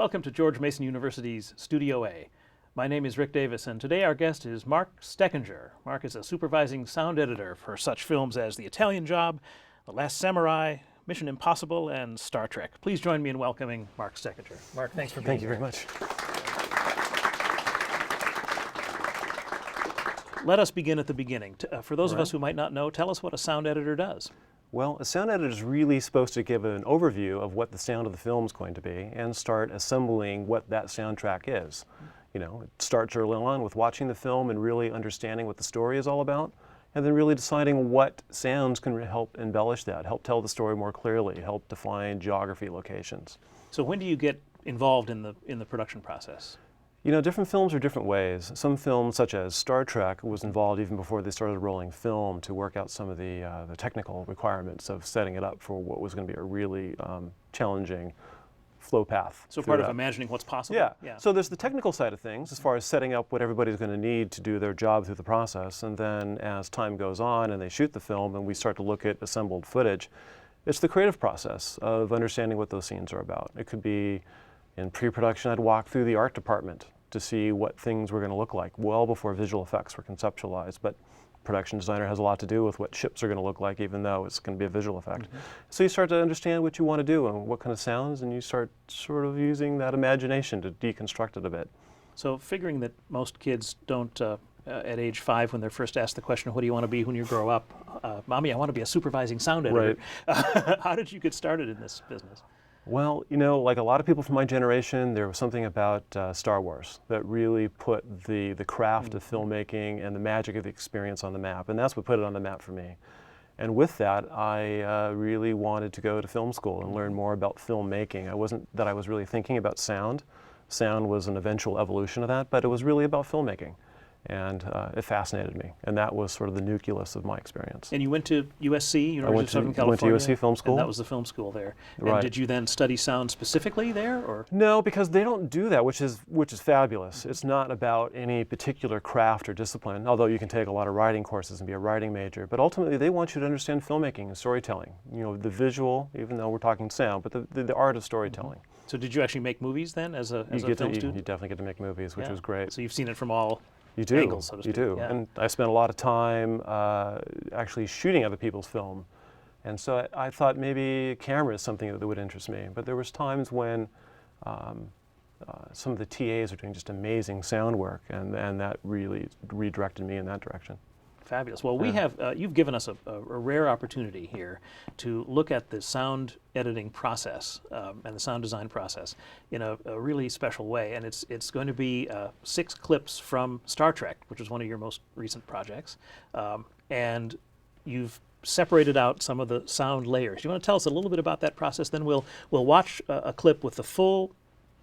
Welcome to George Mason University's Studio A. My name is Rick Davis, and today our guest is Marc Stoeckinger. Marc is a supervising sound editor for such films as The Italian Job, The Last Samurai, Mission Impossible, and Star Trek. Please join me in welcoming Marc Stoeckinger. Marc, thanks for being here. Thank you very much. Let us begin at the beginning. For those of us who might not know, tell us what a sound editor does. Well, a sound editor is really supposed to give an overview of what the sound of the film is going to be and start assembling what that soundtrack is. You know, it starts early on with watching the film and really understanding what the story is all about, and then really deciding what sounds can help embellish that, help tell the story more clearly, help define geography, locations. So when do you get involved in the production process? You know, different films are different ways. Some films, such as Star Trek, was involved even before they started rolling film to work out some of the technical requirements of setting it up for what was going to be a really challenging flow path. So part of imagining what's possible? Yeah. So there's the technical side of things as far as setting up what everybody's going to need to do their job through the process. And then as time goes on and they shoot the film and we start to look at assembled footage, it's the creative process of understanding what those scenes are about. It could be in pre-production, I'd walk through the art department to see what things were going to look like well before visual effects were conceptualized. But production designer has a lot to do with what ships are going to look like, even though it's going to be a visual effect. Mm-hmm. So you start to understand what you want to do and what kind of sounds, and you start sort of using that imagination to deconstruct it a bit. So figuring that most kids don't, at age 5, when they're first asked the question, what do you want to be when you grow up? Mommy, I want to be a supervising sound editor. Right. How did you get started in this business? Well, you know, like a lot of people from my generation, there was something about Star Wars that really put the craft of filmmaking and the magic of the experience on the map, and that's what put it on the map for me. And with that, I really wanted to go to film school and learn more about filmmaking. It wasn't that I was really thinking about sound. Sound was an eventual evolution of that, but it was really about filmmaking. And it fascinated me, and that was sort of the nucleus of my experience. And you went to USC, University of Southern California? I went to USC Film School. And that was the film school there. Right. And did you then study sound specifically there, or? No, because they don't do that, which is fabulous. It's not about any particular craft or discipline, although you can take a lot of writing courses and be a writing major. But ultimately, they want you to understand filmmaking and storytelling. You know, the visual, even though we're talking sound, but the art of storytelling. So did you actually make movies then as a film student? You definitely get to make movies, which was great. So you've seen it from all You do. angles, so to speak. You do. Yeah. And I spent a lot of time actually shooting other people's film. And so I thought maybe a camera is something that would interest me. But there was times when some of the TAs are doing just amazing sound work, and that really redirected me in that direction. Fabulous. Well, we have, you've given us a rare opportunity here to look at the sound editing process and the sound design process in a really special way. And it's going to be 6 clips from Star Trek, which is one of your most recent projects. And you've separated out some of the sound layers. You want to tell us a little bit about that process? Then we'll watch a clip with the full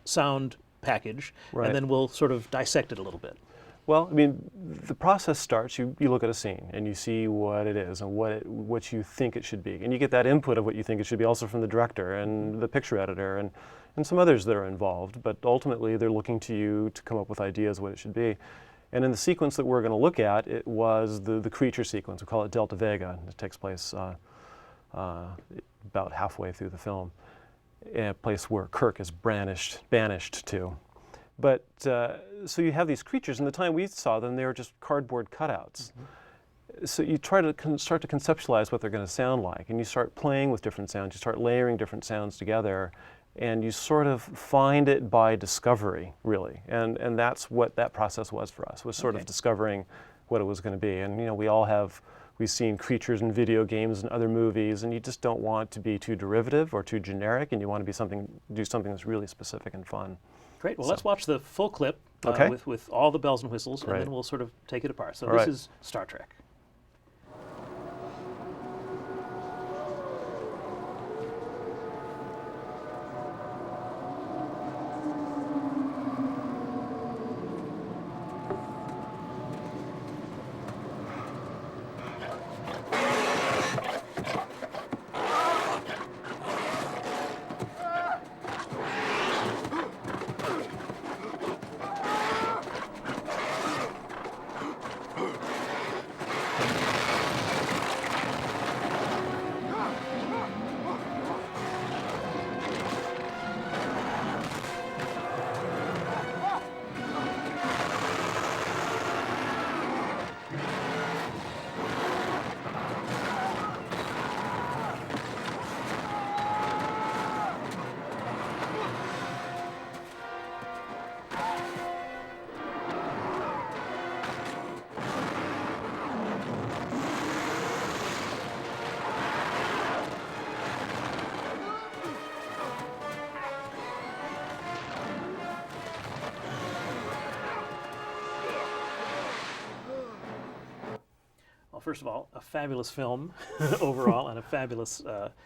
sound package, and then we'll sort of dissect it a little bit. Well, I mean, the process starts, you look at a scene and you see what it is and what you think it should be. And you get that input of what you think it should be also from the director and the picture editor and some others that are involved. But ultimately, they're looking to you to come up with ideas of what it should be. And in the sequence that we're going to look at, it was the creature sequence. We call it Delta Vega. It takes place about halfway through the film, in a place where Kirk is banished to. But so you have these creatures, and the time we saw them, they were just cardboard cutouts. Mm-hmm. So you try to start to conceptualize what they're going to sound like, and you start playing with different sounds. You start layering different sounds together, and you sort of find it by discovery, really. And that's what that process was for us, was sort of discovering what it was going to be. And you know, we've seen creatures in video games and other movies, and you just don't want to be too derivative or too generic, and you want to do something that's really specific and fun. Great. Well, let's watch the full clip with all the bells and whistles, and then we'll sort of take it apart. So this is Star Trek. first of all, a fabulous film overall, and a fabulous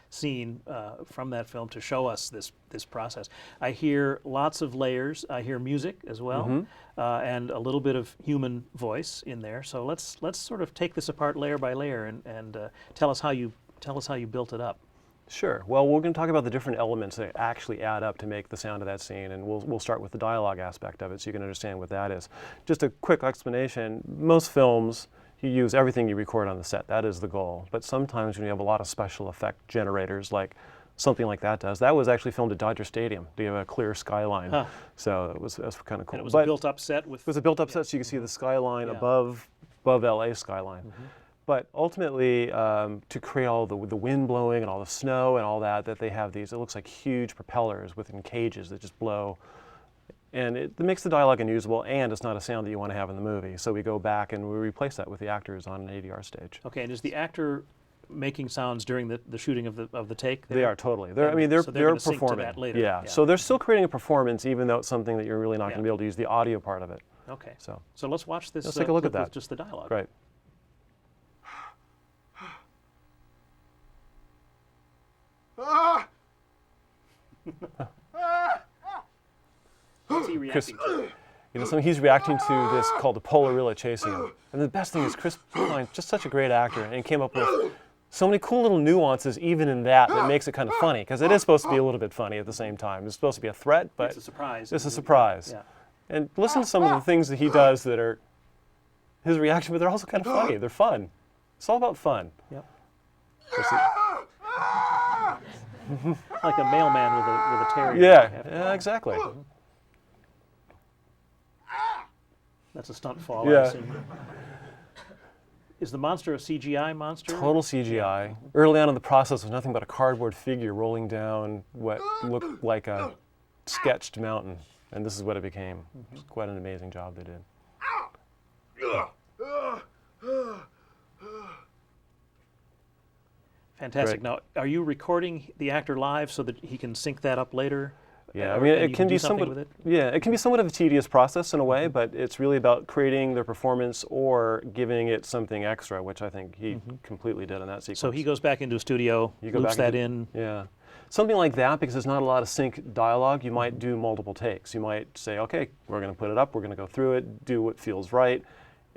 scene from that film to show us this process. I hear lots of layers. I hear music as well, and a little bit of human voice in there. So let's sort of take this apart layer by layer and tell us how you built it up. Sure. Well, we're going to talk about the different elements that actually add up to make the sound of that scene, and we'll start with the dialogue aspect of it so you can understand what that is. Just a quick explanation. Most films, you use everything you record on the set. That is the goal. But sometimes when you have a lot of special effect generators, like something like that does, that was actually filmed at Dodger Stadium. You have a clear skyline. So that's kind of cool. And it was a built-up set with... It was a built-up set, so you can see the skyline above LA skyline. But ultimately, to create all the wind blowing and all the snow and all that they have these, it looks like huge propellers within cages that just blow. And it makes the dialogue unusable, and it's not a sound that you want to have in the movie. So we go back and we replace that with the actors on an ADR stage. Okay, and is the actor making sounds during the shooting of the take? They are totally. They're so they're performing. sync to that later. Yeah. So they're still creating a performance, even though it's something that you're really not going to be able to use the audio part of it. Okay. So let's watch this. Let's take a look at that. With just the dialogue. Right. What's he reacting to? So he's reacting to this called the Polarilla chasing him. And the best thing is Chris Pine's just such a great actor, and he came up with so many cool little nuances even in that makes it kind of funny, because it is supposed to be a little bit funny at the same time. It's supposed to be a threat, but it's a surprise. It's a surprise. Yeah. And listen to some of the things that he does that are his reaction, but they're also kind of funny. They're fun. It's all about fun. Yep. Like a mailman with a terrier. Yeah, exactly. That's a stunt fall, I assume. Is the monster a CGI monster? Total CGI. Early on in the process, was nothing but a cardboard figure rolling down what looked like a sketched mountain, and this is what it became. It's quite an amazing job they did. Fantastic. Great. Now, are you recording the actor live so that he can sync that up later? Yeah, I mean, it can be somewhat. it can be somewhat of a tedious process in a way, but it's really about creating their performance or giving it something extra, which I think he completely did in that sequence. So he goes back into a studio, loops that in. Yeah. Something like that, because there's not a lot of sync dialogue, you might do multiple takes. You might say, okay, we're going to put it up, we're going to go through it, do what feels right,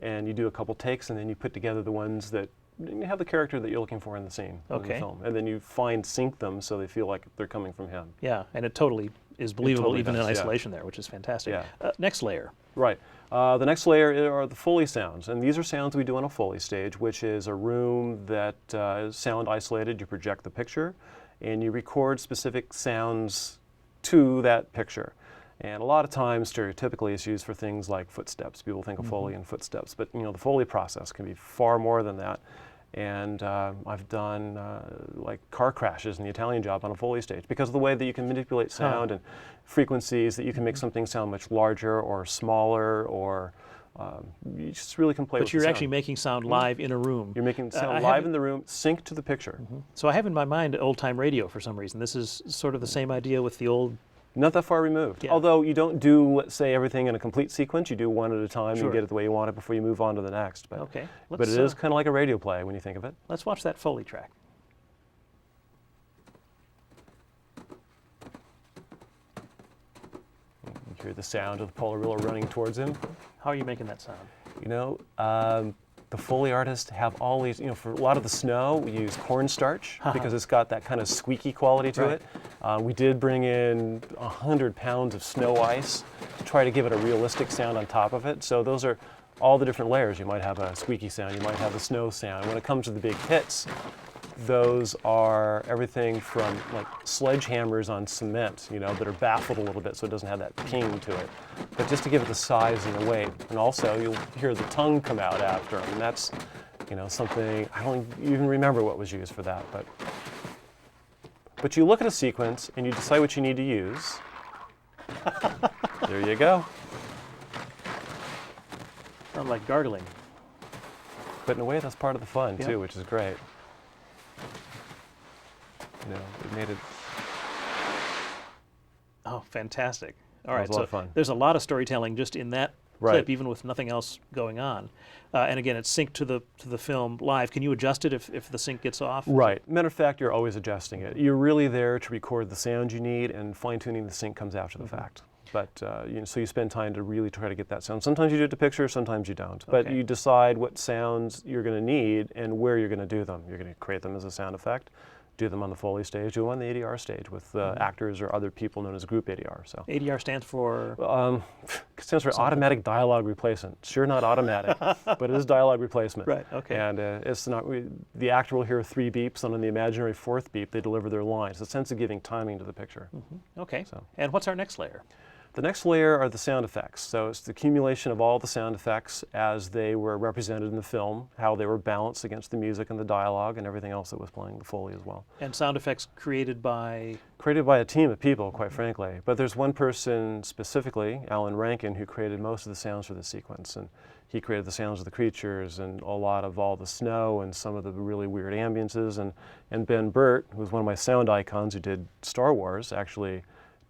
and you do a couple takes, and then you put together the ones that you have the character that you're looking for in the scene, in the film, and then you sync them so they feel like they're coming from him. Yeah, and it totally is believable totally even does, in isolation there, which is fantastic. Yeah. Next layer. Right. The next layer are the Foley sounds, and these are sounds we do on a Foley stage, which is a room that is sound isolated. You project the picture, and you record specific sounds to that picture. And a lot of times, stereotypically, it's used for things like footsteps. People think of Foley and footsteps, but the Foley process can be far more than that. And I've done like car crashes in the Italian Job on a Foley stage because of the way that you can manipulate sound and frequencies, that you can make something sound much larger or smaller, or you just really can play with the sound. But you're actually making sound live in a room. You're making sound live in the room, sync to the picture. So I have in my mind old-time radio for some reason. This is sort of the same idea with the old... Not that far removed. Yeah. Although you don't do, let's say, everything in a complete sequence. You do one at a time Sure. and get it the way you want it before you move on to the next. But, Okay. but it is kind of like a radio play when you think of it. Let's watch that Foley track. You hear the sound of the Polarilla running towards him. How are you making that sound? The Foley artists have all these, for a lot of the snow, we use cornstarch because it's got that kind of squeaky quality to it. We did bring in 100 pounds of snow ice to try to give it a realistic sound on top of it. So those are all the different layers. You might have a squeaky sound, you might have a snow sound. When it comes to the big hits, those are everything from like sledgehammers on cement, that are baffled a little bit so it doesn't have that ping to it. But just to give it the size and the weight. And also you'll hear the tongue come out after, and that's, something, I don't even remember what was used for that. But you look at a sequence and you decide what you need to use. There you go. Sound like gargling. But in a way that's part of the fun Yeah. too, which is great. It made it. Oh, fantastic. All That right, was a lot of fun. there's a lot of storytelling just in that Right. clip, even with nothing else going on. And again, it's synced to the film live. Can you adjust it if the sync gets off? Right. Matter of fact, you're always adjusting it. You're really there to record the sound you need, and fine-tuning the sync comes after the fact. But so you spend time to really try to get that sound. Sometimes you do it to picture, sometimes you don't. But Okay. you decide what sounds you're going to need and where you're going to do them. You're going to create them as a sound effect, do them on the Foley stage, do them on the ADR stage with actors or other people known as group ADR. So ADR stands for? it stands for automatic dialogue replacement. Sure, not automatic, but it is dialogue replacement. Right, okay. And it's not, the actor will hear 3 beeps, and on the imaginary 4th beep, they deliver their lines. It's a sense of giving timing to the picture. Okay. So. And what's our next layer? The next layer are the sound effects. So it's the accumulation of all the sound effects as they were represented in the film, how they were balanced against the music and the dialogue and everything else that was playing, the Foley as well. And sound effects created by? Created by a team of people, quite frankly. But there's one person specifically, Alan Rankin, who created most of the sounds for the sequence. And he created the sounds of the creatures and a lot of all the snow and some of the really weird ambiences. And Ben Burt, who was one of my sound icons who did Star Wars, actually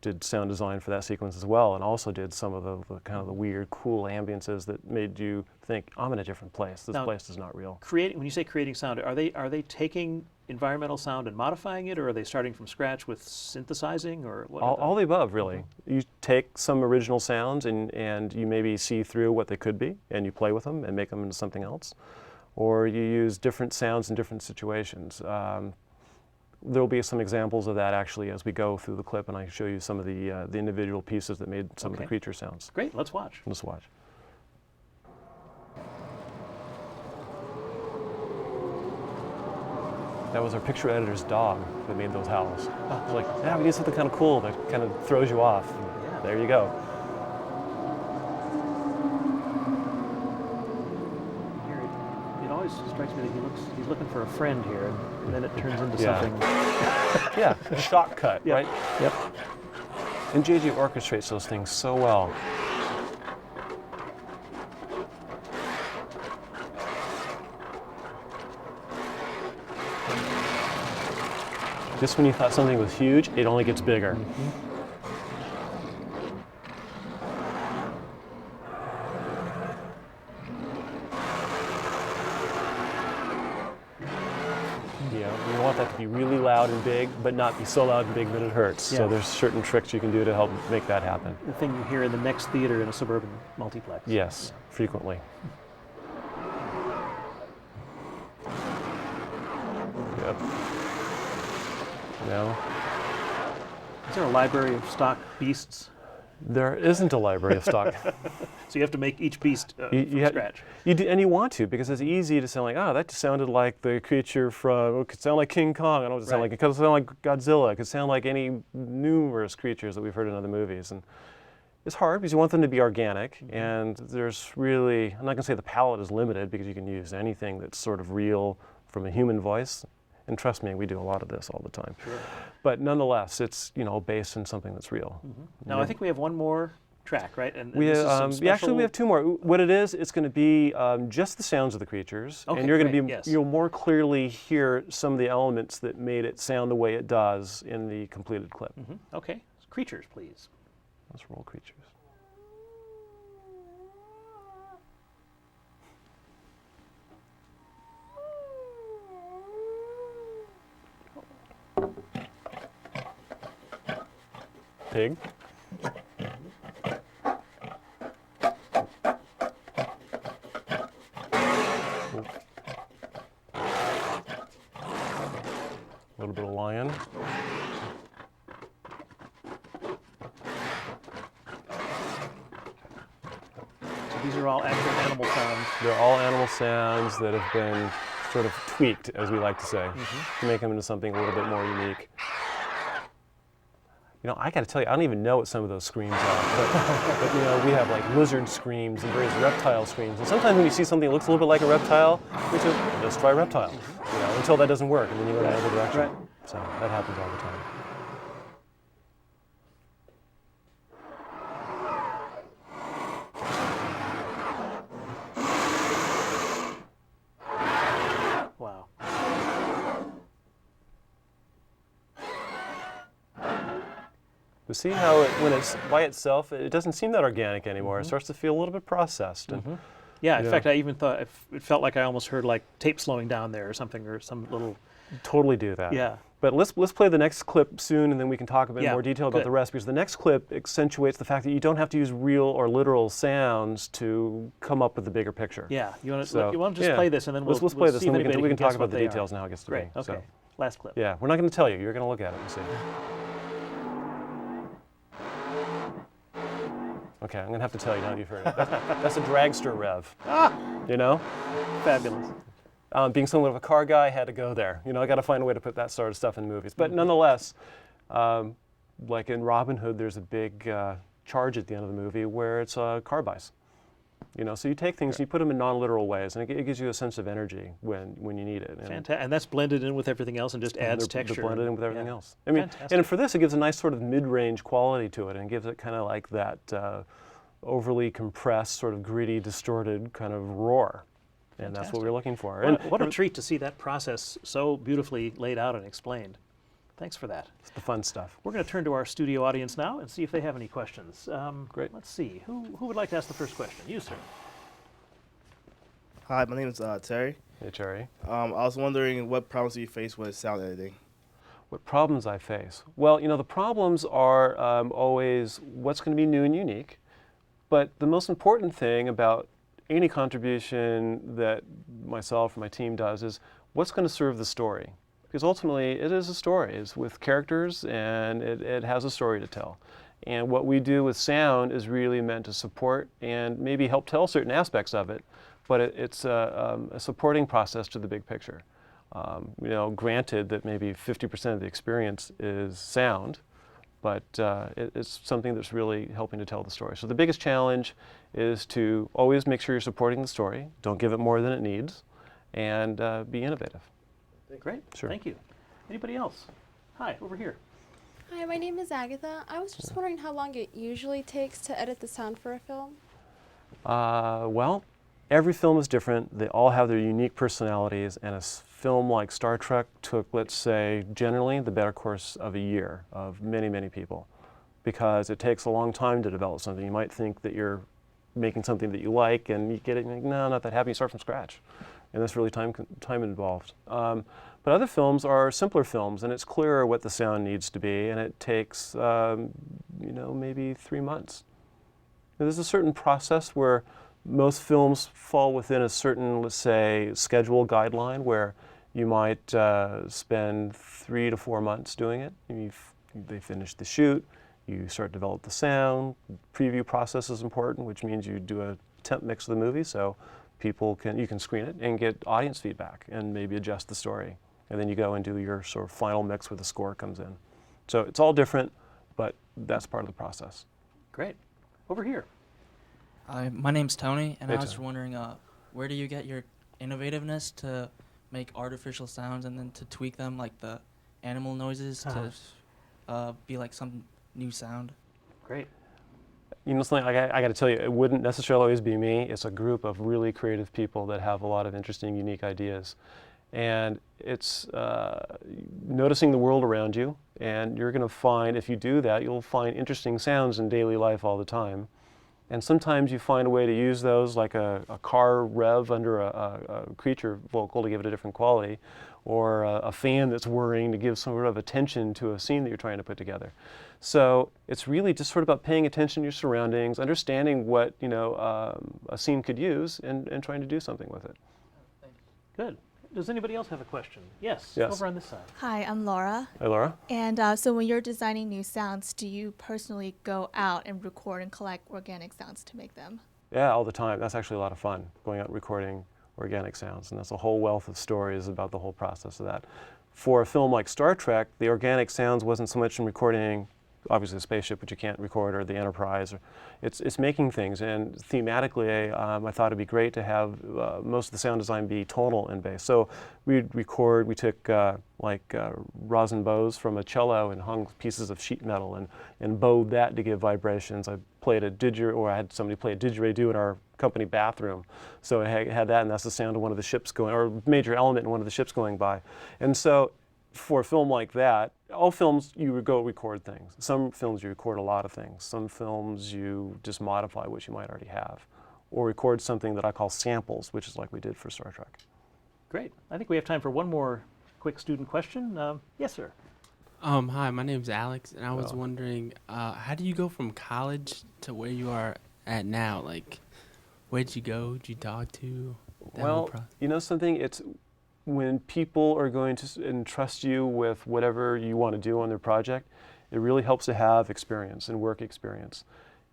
did sound design for that sequence as well, and also did some of the kind of the weird, cool ambiences that made you think, I'm in a different place. This place is not real. When you say creating sound, are they taking environmental sound and modifying it, or are they starting from scratch with synthesizing, or what? All the above, really. You take some original sounds and you maybe see through what they could be, and you play with them and make them into something else, or you use different sounds in different situations. There will be some examples of that actually as we go through the clip, and I show you some of the individual pieces that made some of the creature sounds. Great, let's watch. Let's watch. That was our picture editor's dog that made those howls. It's like, yeah, we need something kind of cool that kind of throws you off. And there you go. It always strikes me that he's looking for a friend here, and then it turns into something. Yeah, a shock cut, right? Yep. And JJ orchestrates those things so well. Just when you thought something was huge, it only gets bigger. You want that to be really loud and big, but not be so loud and big that it hurts. Yeah. So there's certain tricks you can do to help make that happen. The thing you hear in the next theater in a suburban multiplex. Yes, frequently. Yep. No. Is there a library of stock beasts? There isn't a library of stock. So you have to make each beast from scratch. You do, and you want to, because it's easy to sound like, oh, that just sounded like the creature from, it could sound like King Kong. I don't know what it sound like. It could sound like Godzilla. It could sound like any numerous creatures that we've heard in other movies. And it's hard because you want them to be organic. And there's really, I'm not going to say the palette is limited, because you can use anything that's sort of real from a human voice. And trust me, we do a lot of this all the time. Sure. But nonetheless, it's based on something that's real. Now I think we have one more track, right? And we this is some actually we have 2 more. What it is, it's going to be just the sounds of the creatures, Okay, and you're going to be yes. you'll more clearly hear some of the elements that made it sound the way it does in the completed clip. Okay, creatures, please. Let's roll creatures. Pig. A little bit of lion. So these are all actual animal sounds. They're all animal sounds that have been sort of tweaked, as we like to say, to make them into something a little bit more unique. I got to tell you, I don't even know what some of those screams are, but we have like lizard screams and various reptile screams. And sometimes when you see something that looks a little bit like a reptile, we just, let's try reptile. Until that doesn't work, and then you go in another direction. Right. So that happens all the time. Wow. But see how when it's by itself, it doesn't seem that organic anymore. It starts to feel a little bit processed. And, Yeah, in fact, I even thought it felt like I almost heard like tape slowing down there or something, or some little. Totally do that. Yeah. But let's play the next clip soon, and then we can talk a bit more detail about the rest, because the next clip accentuates the fact that you don't have to use real or literal sounds to come up with the bigger picture. Yeah. You want to just play this, and then we'll play this, see and if we can talk guess about what the they details are. and how it gets to Great. be. Okay. So, Last clip. yeah, we're not going to tell you. You're going to look at it and see. Okay, I'm going to have to tell you now that you've heard it. That's a dragster rev. You know? Fabulous. Being somewhat of a car guy, I had to go there. You know, I got to find a way to put that sort of stuff in movies. But nonetheless, like in Robin Hood, there's a big charge at the end of the movie where it's car buys. You know, so you take things and you put them in non-literal ways, and it gives you a sense of energy when you need it. Fantastic. And that's blended in with everything else and just adds texture. They're blended in with everything else. I mean, and for this, it gives a nice sort of mid-range quality to it, and gives it kind of like that overly compressed, sort of gritty, distorted kind of roar. And that's what we're looking for. What a treat to see that process so beautifully laid out and explained. Thanks for that. It's the fun stuff. We're going to turn to our studio audience now and see if they have any questions. Great. Let's see. Who would like to ask the first question? You, sir. Hi, my name is Terry. Hey, Terry. I was wondering what problems you face with sound editing. What problems I face? Well, you know, the problems are always what's going to be new and unique. But the most important thing about any contribution that myself or my team does is what's going to serve the story. Because ultimately, it is a story. It's with characters, and it has a story to tell. And what we do with sound is really meant to support and maybe help tell certain aspects of it, but it's a supporting process to the big picture. You know, granted that maybe 50% of the experience is sound, but it's something that's really helping to tell the story. So the biggest challenge is to always make sure you're supporting the story, don't give it more than it needs, and be innovative. Great. Sure. Thank you. Anybody else? Hi, over here. Hi, my name is Agatha. I was just wondering how long it usually takes to edit the sound for a film. Well, every film is different. They all have their unique personalities, and a film like Star Trek took, let's say, generally the better course of a year of many, many people, because it takes a long time to develop something. You might think that you're making something that you like, and you get it, and you're like, no, not that happy. You start from scratch, and that's really time involved. But other films are simpler films, and it's clearer what the sound needs to be, and it takes, you know, maybe 3 months. Now, there's a certain process where most films fall within a certain, let's say, schedule guideline where you might spend 3 to 4 months doing it. They finish the shoot, you start to develop the sound. Preview process is important, which means you do a temp mix of the movie so you can screen it and get audience feedback and maybe adjust the story. And then you go and do your sort of final mix where the score comes in. So it's all different, but that's part of the process. Great. Over here. Hi, my name's Tony, and Hey, I was Tony. wondering, where do you get your innovativeness to make artificial sounds and then to tweak them, like the animal noises, to be like some new sound? Great. You know, something I got to tell you, it wouldn't necessarily always be me. It's a group of really creative people that have a lot of interesting, unique ideas. And it's noticing the world around you, and you're going to find, if you do that, you'll find interesting sounds in daily life all the time. And sometimes you find a way to use those, like a car rev under a creature vocal to give it a different quality, or a fan that's whirring to give some sort of attention to a scene that you're trying to put together. So it's really just sort of about paying attention to your surroundings, understanding what a scene could use, and trying to do something with it. Good. Does anybody else have a question? Yes. Yes. Over on this side. Hi, I'm Laura. Hey, Laura. And so when you're designing new sounds, do you personally go out and record and collect organic sounds to make them? Yeah, all the time. That's actually a lot of fun, going out and recording organic sounds. And that's a whole wealth of stories about the whole process of that. For a film like Star Trek, the organic sounds wasn't so much in recording, obviously the spaceship, which you can't record, or the Enterprise. It's making things. And thematically, I thought it'd be great to have most of the sound design be tonal and based. So we took rosin bows from a cello and hung pieces of sheet metal and bowed that to give vibrations. I had somebody play a didgeridoo in our company bathroom. So I had that, and that's the sound of one of the ships going, or a major element in one of the ships going by. And so for a film like that, all films you would go record things. Some films you record a lot of things. Some films you just modify what you might already have, or record something that I call samples, which is like we did for Star Trek. Great. I think we have time for one more quick student question. Yes, sir. Hi, my name's Alex, and I was Oh. wondering, how do you go from college to where you are at now? Like, where'd you go? Who'd you talk to? That whole Well, process? you know something? It's when people are going to entrust you with whatever you want to do on their project, it really helps to have experience and work experience.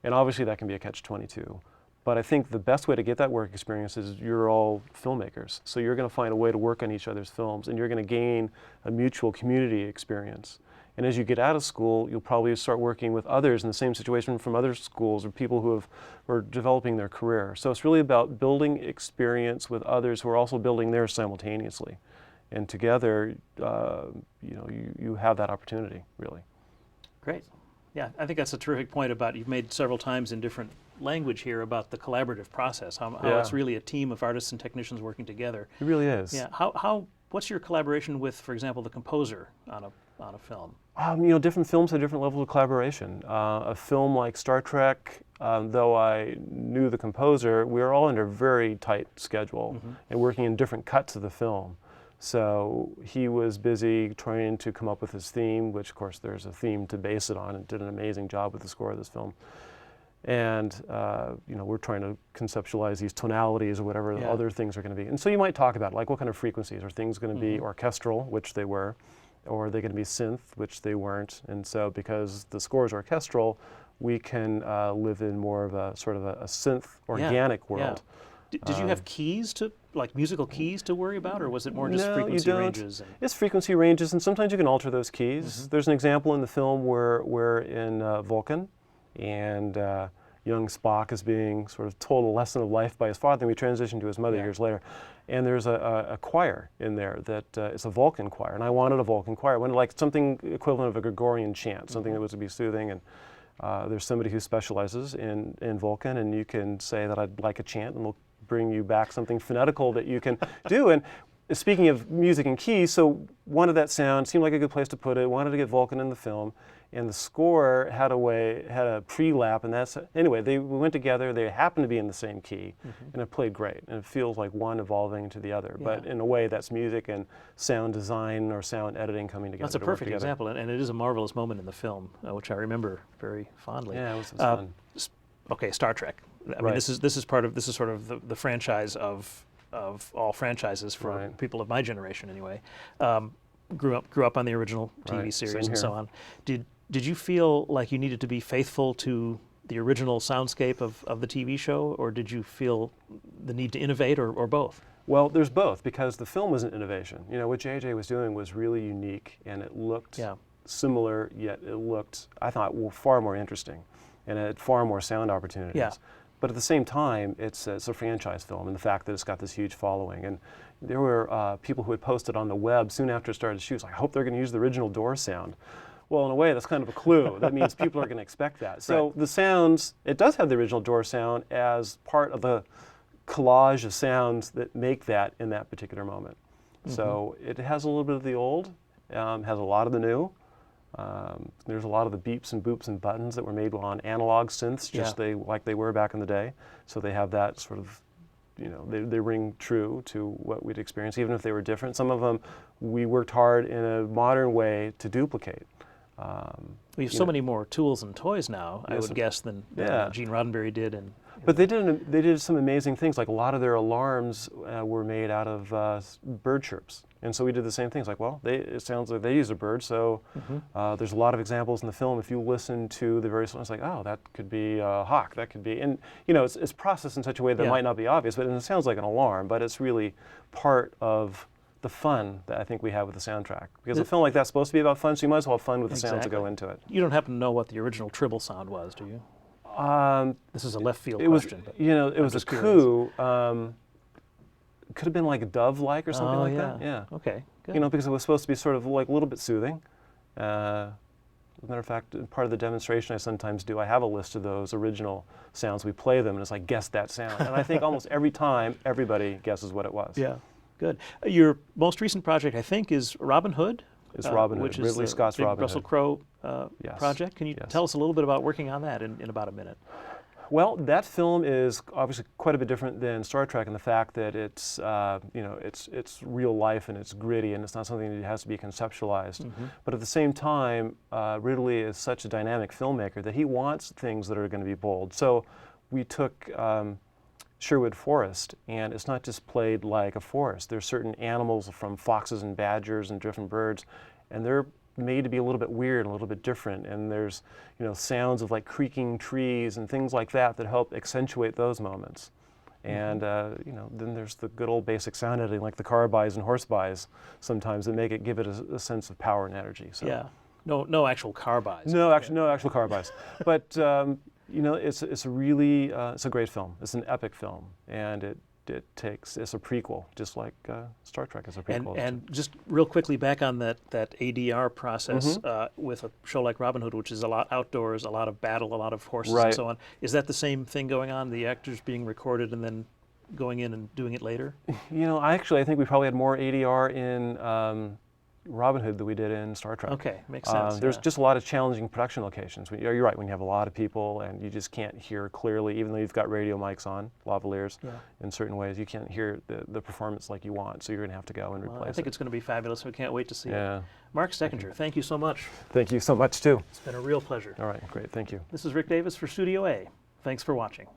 And obviously that can be a catch-22. But I think the best way to get that work experience is you're all filmmakers. So you're going to find a way to work on each other's films, and you're going to gain a mutual community experience. And as you get out of school, you'll probably start working with others in the same situation from other schools or people who are developing their career. So it's really about building experience with others who are also building theirs simultaneously. And together, you have that opportunity, really. Great. Yeah, I think that's a terrific point about, you've made several times in different language here about the collaborative process, how Yeah. it's really a team of artists and technicians working together. It really is. Yeah. What's your collaboration with, for example, the composer on a film? Different films have different levels of collaboration. A film like Star Trek, though I knew the composer, we were all under a very tight schedule and working in different cuts of the film. So he was busy trying to come up with his theme, which of course there's a theme to base it on, and did an amazing job with the score of this film. And we're trying to conceptualize these tonalities or whatever the other things are going to be. And so you might talk about, like, what kind of frequencies? Are things going to be orchestral, which they were, or are they going to be synth, which they weren't? And so because the score is orchestral, we can live in more of a sort of a synth organic world. Did you have keys to, like musical keys to worry about, or was it more just No, frequency you don't. ranges? It's frequency ranges, and sometimes you can alter those keys. There's an example in the film where we're in Vulcan, and young Spock is being sort of told a lesson of life by his father, and we transition to his mother years later. And there's a choir in there that is a Vulcan choir, and I wanted a Vulcan choir. I wanted like something equivalent of a Gregorian chant, something that was to be soothing. And there's somebody who specializes in Vulcan, and you can say that I'd like a chant, and we'll bring you back something phonetical that you can do. And speaking of music and keys, so wanted that sound, seemed like a good place to put it, wanted to get Vulcan in the film, and the score had a pre-lap, and anyway, we went together, they happened to be in the same key, and it played great, and it feels like one evolving into the other, but in a way that's music and sound design or sound editing coming together. That's a perfect example, and it is a marvelous moment in the film, which I remember very fondly. Yeah, it was fun. Okay, Star Trek. I mean, this is sort of the franchise of all franchises for people of my generation, anyway. Grew up on the original TV series and so on. Did you feel like you needed to be faithful to the original soundscape of the TV show, or did you feel the need to innovate, or both? Well, there's both, because the film was an innovation. What J.J. was doing was really unique, and it looked similar, yet it looked, I thought, far more interesting, and it had far more sound opportunities. Yeah. But at the same time, it's a franchise film, and the fact that it's got this huge following. And there were people who had posted on the web soon after it started to shoot, like, I hope they're going to use the original door sound. Well, in a way, that's kind of a clue. That means people are going to expect that. So the sounds, it does have the original door sound as part of the collage of sounds that make that in that particular moment. So it has a little bit of the old, has a lot of the new. There's a lot of the beeps and boops and buttons that were made on analog synths, like they were back in the day. So they have that sort of, they ring true to what we'd experienced, even if they were different. Some of them we worked hard in a modern way to duplicate. We have so many more tools and toys now, I would guess, than Gene Roddenberry did. But they did some amazing things. Like a lot of their alarms were made out of bird chirps. And so we did the same things. Like, well, it sounds like they use a bird. So there's a lot of examples in the film. If you listen to the various ones, like, oh, that could be a hawk. That could be, and it's processed in such a way that might not be obvious, but it sounds like an alarm. But it's really part of the fun that I think we have with the soundtrack. Because a film like that's supposed to be about fun, so you might as well have fun with the sounds that go into it. You don't happen to know what the original Tribble sound was, do you? This is a left field question. It was a coup. Could have been like a dove-like or something like that. Yeah. Okay. Good. Because it was supposed to be sort of like a little bit soothing. As a matter of fact, part of the demonstration I sometimes do, I have a list of those original sounds. We play them, and it's like, guess that sound. And I think almost every time, everybody guesses what it was. Yeah. Good. Your most recent project, I think, is Robin Hood? It's Robin Hood, which is Ridley the Scott's big Robin Russell Hood. Crowe Yes. project. Can you Yes. tell us a little bit about working on that in about a minute? Well, that film is obviously quite a bit different than Star Trek in the fact that it's, it's real life and it's gritty and it's not something that has to be conceptualized. But at the same time, Ridley is such a dynamic filmmaker that he wants things that are going to be bold. So we took Sherwood Forest, and it's not just played like a forest. There's certain animals from foxes and badgers and different birds, and they're made to be a little bit weird, a little bit different, and there's sounds of like creaking trees and things like that that help accentuate those moments. And then there's the good old basic sound editing, like the car buys and horse buys, sometimes that make it give it a sense of power and energy. So Yeah. No actual car buys. no actual car buys, but it's a really it's a great film. It's an epic film, and it's a prequel, just like Star Trek is a prequel. And just real quickly back on that ADR process with a show like Robin Hood, which is a lot outdoors, a lot of battle, a lot of horses and Right. so on. Is that the same thing going on? The actors being recorded and then going in and doing it later? I think we probably had more ADR in Robin Hood than we did in Star Trek. Okay, makes sense. There's yeah. just a lot of challenging production locations. You're right, when you have a lot of people and you just can't hear clearly, even though you've got radio mics on, lavaliers, in certain ways, you can't hear the performance like you want, so you're going to have to go and Well, replace I think it. it's going to be fabulous. We can't wait to see it. Yeah. Marc Stoeckinger, thank you so much. Thank you so much, too. It's been a real pleasure. All right, great, thank you. This is Rick Davis for Studio A. Thanks for watching.